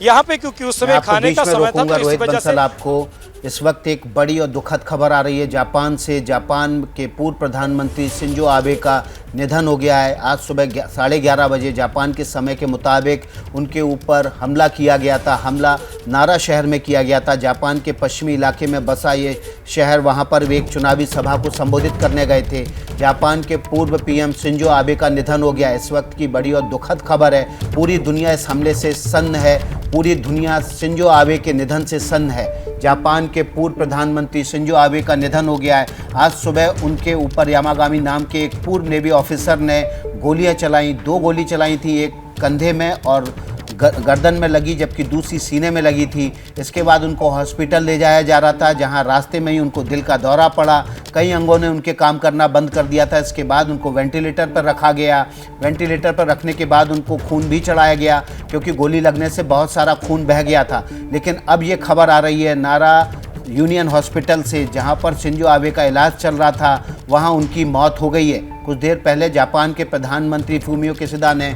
यहाँ पे, क्योंकि उस समय खाने का समय था, तो इस वजह से आपको इस वक्त एक बड़ी और दुखद खबर आ रही है जापान से। जापान के पूर्व प्रधानमंत्री शिंजो आबे का निधन हो गया है। आज सुबह 11:30 बजे जापान के समय के मुताबिक उनके ऊपर हमला किया गया था। हमला नारा शहर में किया गया था। जापान के पश्चिमी इलाके में बसा ये शहर, वहाँ पर वे एक चुनावी सभा को संबोधित करने गए थे। जापान के पूर्व पीएम शिंजो आबे का निधन हो गया। इस वक्त की बड़ी और दुखद खबर है। पूरी दुनिया इस हमले से सन्न है। पूरी दुनिया शिंजो आबे के निधन से सन्न है। जापान के पूर्व प्रधानमंत्री शिंजो आबे का निधन हो गया है। आज सुबह उनके ऊपर यामागामी नाम के एक पूर्व नेवी ऑफिसर ने गोलियां चलाई। 2 गोली चलाई थी, एक कंधे में और गर्दन में लगी, जबकि दूसरी सीने में लगी थी। इसके बाद उनको हॉस्पिटल ले जाया जा रहा था, जहां रास्ते में ही उनको दिल का दौरा पड़ा। कई अंगों ने उनके काम करना बंद कर दिया था। इसके बाद उनको वेंटिलेटर पर रखा गया। वेंटिलेटर पर रखने के बाद उनको खून भी चढ़ाया गया, क्योंकि गोली लगने से बहुत सारा खून बह गया था। लेकिन अब ये खबर आ रही है नारा यूनियन हॉस्पिटल से, जहां पर शिंजो आबे का इलाज चल रहा था, वहां उनकी मौत हो गई है। कुछ देर पहले जापान के प्रधानमंत्री फूमियो किशिदा ने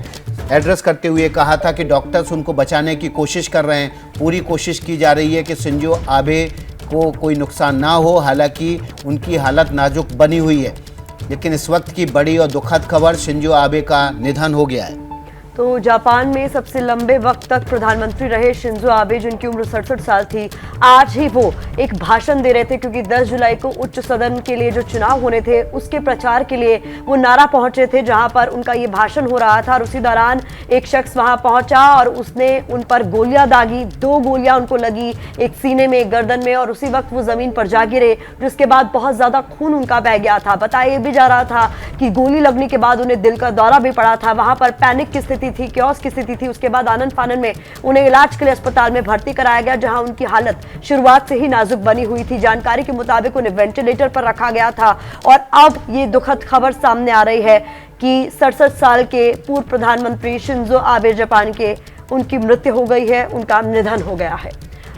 एड्रेस करते हुए कहा था कि डॉक्टर्स उनको बचाने की कोशिश कर रहे हैं। पूरी कोशिश की जा रही है कि शिंजो आबे को कोई नुकसान ना हो। हालांकि उनकी हालत नाजुक बनी हुई है। लेकिन इस वक्त की बड़ी और दुखद खबर, शिंजो आबे का निधन हो गया है। तो जापान में सबसे लंबे वक्त तक प्रधानमंत्री रहे शिंजो आबे, जिनकी उम्र 67 साल थी, आज ही वो एक भाषण दे रहे थे, क्योंकि 10 जुलाई को उच्च सदन के लिए जो चुनाव होने थे उसके प्रचार के लिए वो नारा पहुंचे थे, जहां पर उनका ये भाषण हो रहा था। और उसी दौरान एक शख्स वहां पहुंचा और उसने उन पर गोलियां दागी। 2 गोलियां उनको लगी, एक सीने में, एक गर्दन में, और उसी वक्त वो जमीन पर जा गिरे, जिसके बाद बहुत ज्यादा खून उनका बह गया था। बताया भी जा रहा था कि गोली लगने के बाद उन्हें दिल का दौरा भी पड़ा था। वहां पर पैनिक की स्थिति थी, क्योस की स्थिति थी। उसके बाद आनन फानन में उन्हें इलाज के लिए अस्पताल में भर्ती कराया गया, जहां उनकी हालत शुरुआत से ही नाजुक बनी हुई थी। जानकारी के मुताबिक उन्हें वेंटिलेटर पर रखा गया था। और अब ये दुखद खबर सामने आ रही है कि 67 साल के पूर्व प्रधानमंत्री शिंजो आबे जापान के, उनकी मृत्यु हो गई है, उनका निधन हो गया है।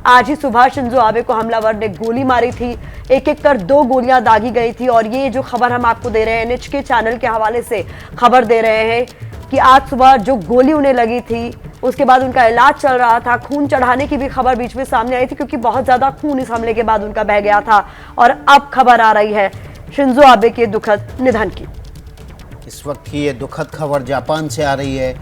आज ही सुबह शिंजो आबे को हमलावर ने गोली मारी थी। एक एक कर 2 गोलियां दागी गई थी। और ये जो खबर हम आपको दे रहे हैं, एनएचके चैनल के हवाले से खबर दे रहे हैं कि आज सुबह जो गोली उन्हें लगी थी, उसके बाद उनका इलाज चल रहा था। खून चढ़ाने की भी खबर बीच में सामने आई थी, क्योंकि बहुत ज्यादा खून इस हमले के बाद उनका बह गया था। और अब खबर आ रही है शिंजो आबे के दुखद निधन की। इस वक्त की ये दुखद खबर जापान से आ रही है।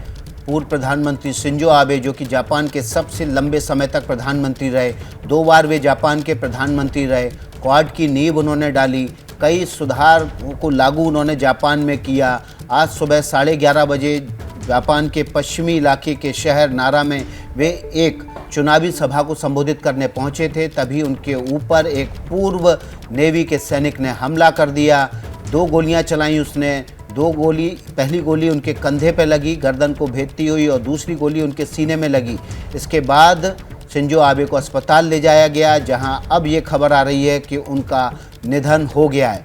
पूर्व प्रधानमंत्री शिंजो आबे, जो कि जापान के सबसे लंबे समय तक प्रधानमंत्री रहे, 2 बार वे जापान के प्रधानमंत्री रहे। क्वाड की नींव उन्होंने डाली। कई सुधार को लागू उन्होंने जापान में किया। आज सुबह 11:30 बजे जापान के पश्चिमी इलाके के शहर नारा में वे एक चुनावी सभा को संबोधित करने पहुंचे थे। तभी उनके ऊपर एक पूर्व नेवी के सैनिक ने हमला कर दिया। 2 गोलियां चलाई उसने। 2 गोली, पहली गोली उनके कंधे पे लगी, गर्दन को भेदती हुई, और दूसरी गोली उनके सीने में लगी। इसके बाद शिंजो आबे को अस्पताल ले जाया गया, जहां अब ये खबर आ रही है कि उनका निधन हो गया है।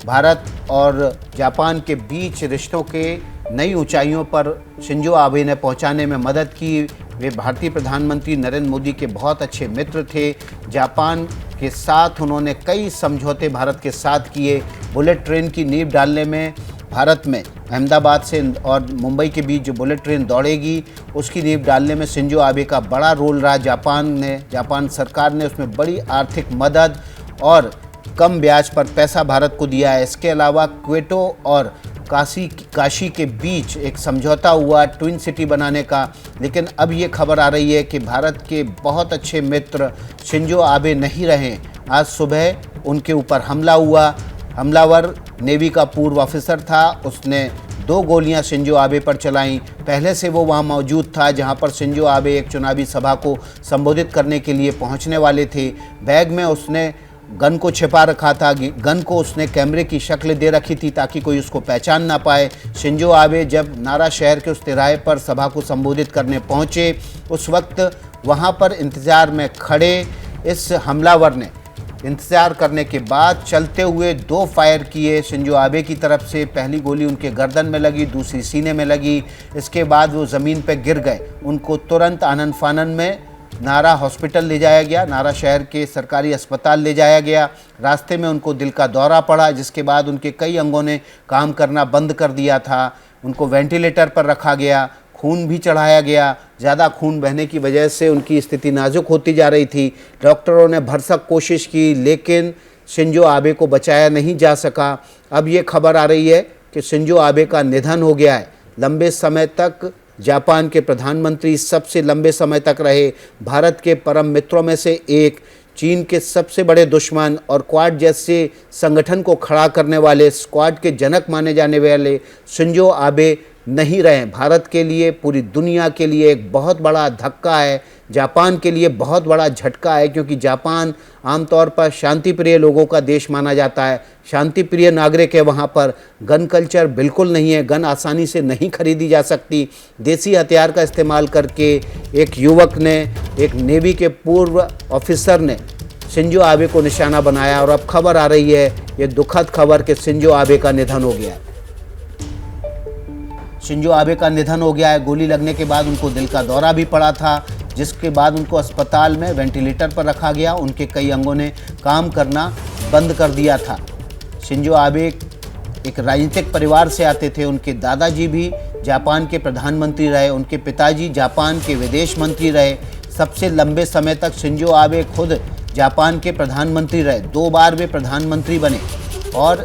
भारत और जापान के बीच रिश्तों के नई ऊंचाइयों पर शिंजो आबे ने पहुंचाने में मदद की। वे भारतीय प्रधानमंत्री नरेंद्र मोदी के बहुत अच्छे मित्र थे। जापान के साथ उन्होंने कई समझौते भारत के साथ किए। बुलेट ट्रेन की नींव डालने में, भारत में अहमदाबाद से और मुंबई के बीच जो बुलेट ट्रेन दौड़ेगी, उसकी नींव डालने में शिंजो आबे का बड़ा रोल रहा। जापान सरकार ने उसमें बड़ी आर्थिक मदद और कम ब्याज पर पैसा भारत को दिया है। इसके अलावा क्वेटो और काशी के बीच एक समझौता हुआ ट्विन सिटी बनाने का। लेकिन अब ये खबर आ रही है कि भारत के बहुत अच्छे मित्र शिंजो आबे नहीं रहे। आज सुबह उनके ऊपर हमला हुआ। हमलावर नेवी का पूर्व ऑफिसर था। उसने 2 गोलियां शिंजो आबे पर चलाईं। पहले से वो वहां मौजूद था, जहां पर शिंजो आबे एक चुनावी सभा को संबोधित करने के लिए पहुंचने वाले थे। बैग में उसने गन को छिपा रखा था। गन को उसने कैमरे की शक्ल दे रखी थी, ताकि कोई उसको पहचान ना पाए। शिंजो आबे जब नारा शहर के उस तिराहे पर सभा को संबोधित करने पहुंचे, उस वक्त वहां पर इंतजार में खड़े इस हमलावर ने इंतजार करने के बाद चलते हुए 2 फायर किए शिंजो आबे की तरफ से। पहली गोली उनके गर्दन में लगी, दूसरी सीने में लगी। इसके बाद वो ज़मीन पर गिर गए। उनको तुरंत आनन फानन में नारा हॉस्पिटल ले जाया गया, नारा शहर के सरकारी अस्पताल ले जाया गया। रास्ते में उनको दिल का दौरा पड़ा, जिसके बाद उनके कई अंगों ने काम करना बंद कर दिया था। उनको वेंटिलेटर पर रखा गया। खून भी चढ़ाया गया। ज़्यादा खून बहने की वजह से उनकी स्थिति नाजुक होती जा रही थी। डॉक्टरों ने भरसक कोशिश की, लेकिन शिंजो आबे को बचाया नहीं जा सका। अब ये खबर आ रही है कि शिंजो आबे का निधन हो गया है। लंबे समय तक जापान के प्रधानमंत्री, सबसे लंबे समय तक रहे, भारत के परम मित्रों में से एक, चीन के सबसे बड़े दुश्मन और क्वाड जैसे संगठन को खड़ा करने वाले, स्क्वाड के जनक माने जाने वाले शिंजो आबे नहीं रहे। भारत के लिए, पूरी दुनिया के लिए एक बहुत बड़ा धक्का है। जापान के लिए बहुत बड़ा झटका है, क्योंकि जापान आमतौर पर शांति प्रिय लोगों का देश माना जाता है। शांति प्रिय नागरिक है वहाँ पर। गन कल्चर बिल्कुल नहीं है, गन आसानी से नहीं खरीदी जा सकती। देसी हथियार का इस्तेमाल करके एक युवक ने, एक नेवी के पूर्व ऑफिसर ने शिंजो आबे को निशाना बनाया, और अब खबर आ रही है, ये दुखद खबर, कि शिंजो आबे का निधन हो गया है। शिंजो आबे का निधन हो गया है। गोली लगने के बाद उनको दिल का दौरा भी पड़ा था, जिसके बाद उनको अस्पताल में वेंटिलेटर पर रखा गया। उनके कई अंगों ने काम करना बंद कर दिया था। शिंजो आबे एक राजनीतिक परिवार से आते थे। उनके दादाजी भी जापान के प्रधानमंत्री रहे, उनके पिताजी जापान के विदेश मंत्री रहे। सबसे लंबे समय तक शिंजो आबे खुद जापान के प्रधानमंत्री रहे। 2 बार वे प्रधानमंत्री बने और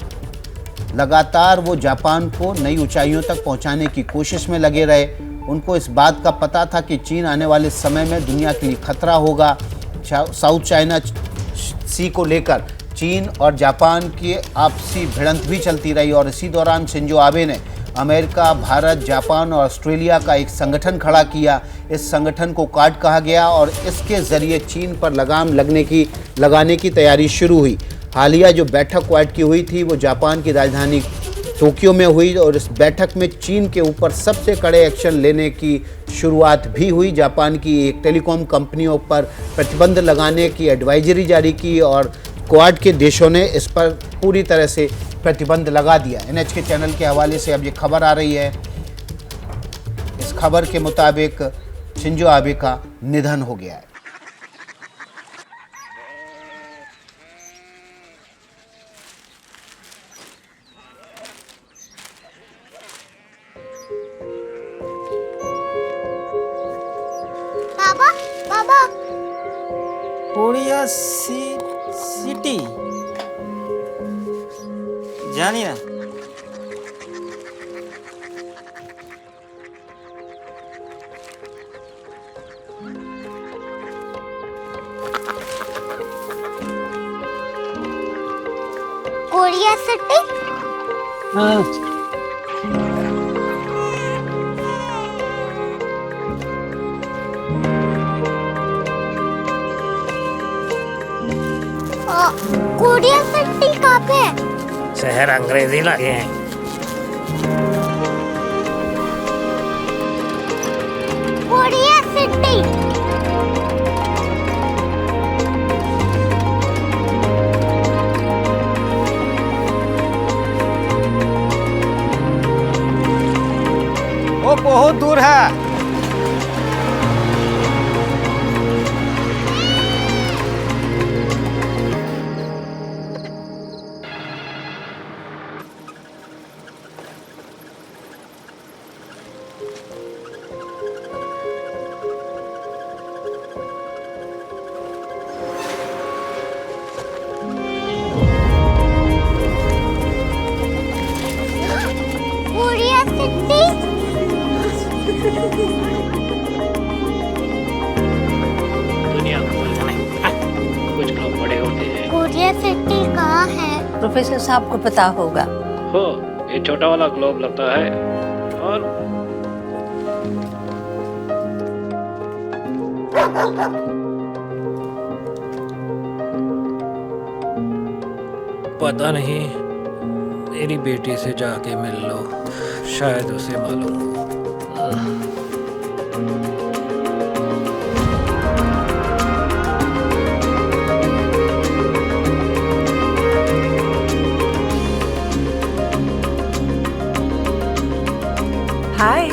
लगातार वो जापान को नई ऊंचाइयों तक पहुंचाने की कोशिश में लगे रहे। उनको इस बात का पता था कि चीन आने वाले समय में दुनिया के लिए खतरा होगा। साउथ चाइना सी को लेकर चीन और जापान की आपसी भिड़ंत भी चलती रही, और इसी दौरान शिंजो आबे ने अमेरिका, भारत, जापान और ऑस्ट्रेलिया का एक संगठन खड़ा किया। इस संगठन को क्वाड कहा गया, और इसके ज़रिए चीन पर लगाम लगाने की तैयारी शुरू हुई। हालिया जो बैठक क्वाड की हुई थी, वो जापान की राजधानी टोक्यो में हुई, और इस बैठक में चीन के ऊपर सबसे कड़े एक्शन लेने की शुरुआत भी हुई। जापान की एक टेलीकॉम कंपनियों पर प्रतिबंध लगाने की एडवाइजरी जारी की, और क्वाड के देशों ने इस पर पूरी तरह से प्रतिबंध लगा दिया। NHK चैनल के हवाले से अब ये खबर आ रही है। इस खबर के मुताबिक शिंजो आबे का निधन हो गया है। बाबा बाबा कोरिया सिटी জানি না कोरिया सिटी कोरिया सिटी कहाँ पे है? शहर अंग्रेजी लगे हैं। कोरिया सिटी वो बहुत दूर है। कोरिया सिटी दुनिया को बोलना है, कुछ लोग बड़े होते हैं। कोरिया सिटी कहाँ है? प्रोफेसर साहब को पता होगा। हो, ये छोटा वाला ग्लोब लगता है, और पता नहीं, मेरी बेटी से जाके मिल लो, शायद उसे मालूम हो। हाय,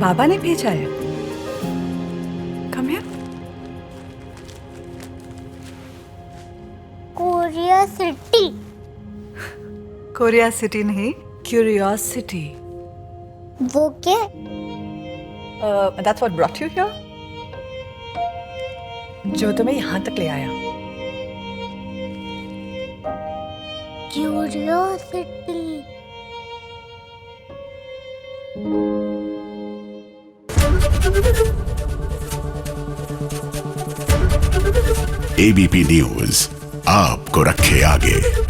बाबा ने भेजा है। Come here. Korea city Korea city नहीं, क्यूरियोसिटी। वो क्या? That's what brought you here? जो तुम्हें यहाँ तक ले आया। क्यूरियोसिटी। एबीपी न्यूज आपको रखे आगे।